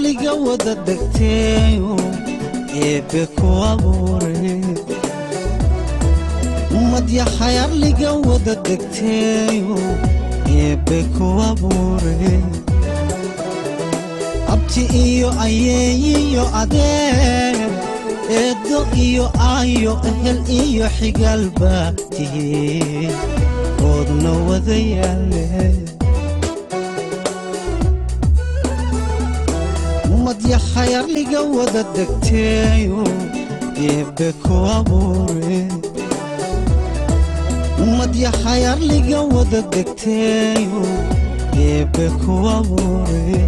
liga wada degteeyo eebbe ku abuuray madya xayar liga wada degteeyo eebbe ku abuuray abti iyo ayeeyo adeer eedo iyo ayo ehel iyo xigalba tihiin oodna wada yaale madya xayar liga wada degteeyo eebbe ku abuuray madya xayar liga wada degteeyo eebbe ku abuuray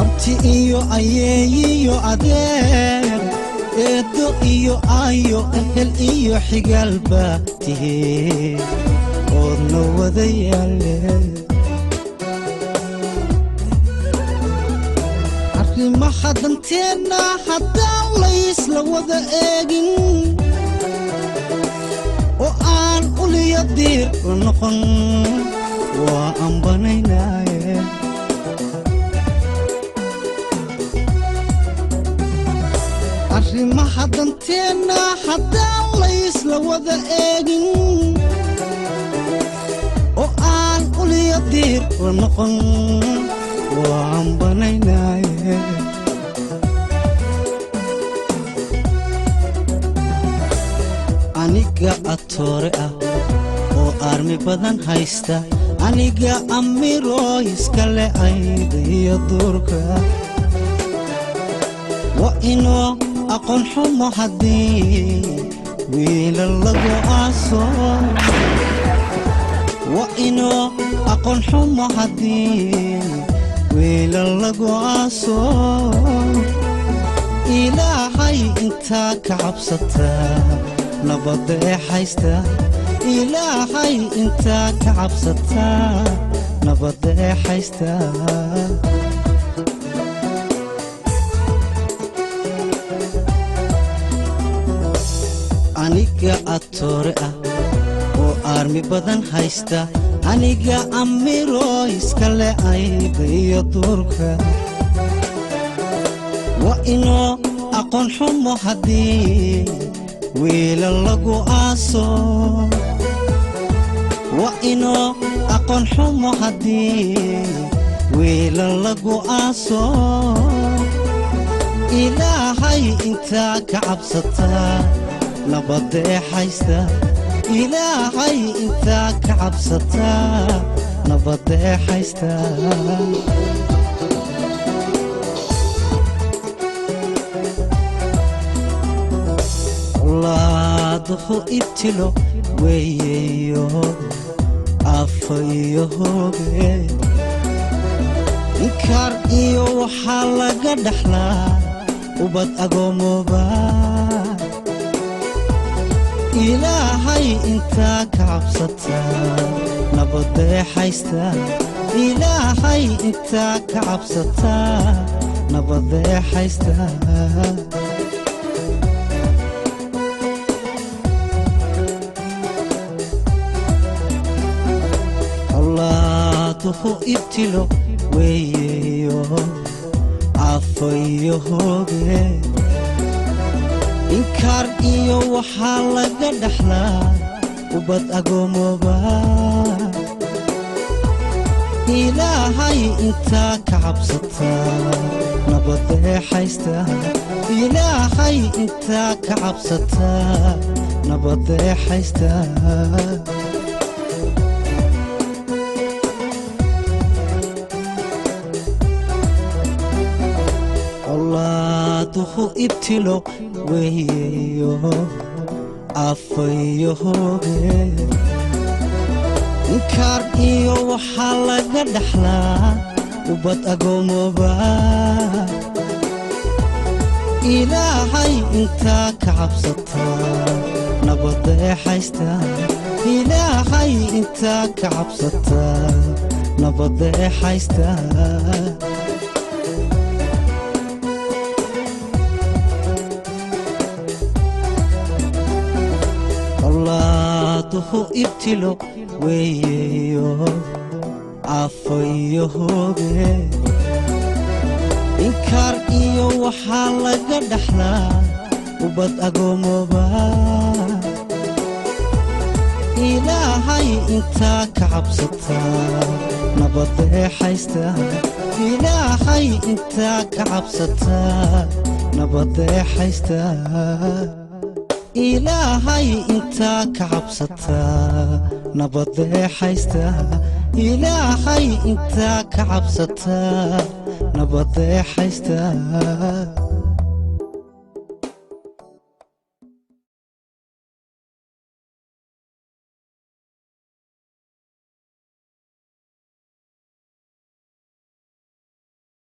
abti iyo ayeeyo adeer eedo iyo ayo ehel iyo xigalba tihiin oodna wada yaale arrimaha danteena haddaan laysla wada eegin oo aan uliya diir la noqon waa aan banaynaaye arrimaha danteena haddaan laysla wada eegin oo aan uliya diir la noqon waa aan banaynaaye aniga atoore ah oo armi badan haysta aniga amiro iskale ayda iyo duurka waa inoo aqoon xumo haddii wiila lagu aaso waa inoo aqoon xumo haddii wiila lagu aaso ilaahay intaa ka cabsataa nabadda ee haysta ilaahay intaa ka cabsataa nabadda ee haysta aniga atoore ah oo armi badan haysta aniga amiro iskale ayda iyo duurka waa inoo aqoon xumo haddii wiila lagu aaso waa inoo aqoon xumo haddii wiila lagu aaso ilaahay intaa ka cabsataa nabadda ee haysta ilaahay intaa ka cabsataa nabadda ee haysta laaduhu ibtilo weeyeyo afayo hooge inkaar iyo waxaa laga dhaxlaa ubad agoomoba ilaahay intaa ka cabsataa nabadda ee haysta ilaahay intaa ka cabsataa nabadda ee haysta laaduhu ibtilo weeyeyo afayo hooge inkaar iyo waxaa laga dhaxlaa ubad agoomoba ilaahay intaa ka cabsataa nabadda ee haysta ilaahay intaa ka cabsataa nabadda ee haysta laaduhu ibtilo weeyeyo afayo hooge inkaar iyo waxaa laga dhaxlaa ubad agoomoba ilaahay intaa ka cabsataa nabadda ee haysta ilaahay intaa ka cabsataa nabadda ee haysta laaduhu ibtilo weeyeyo afayo hooge dhaxla ubad agoomoba ilaahay intaa ka cabsataa nabadee haysta ilaahay intaa ka cabsataa nabadee haysta ilaahay intaa ka cabsataa nabadee haysta ilaahay intaa ka cabsataa nabadee haysta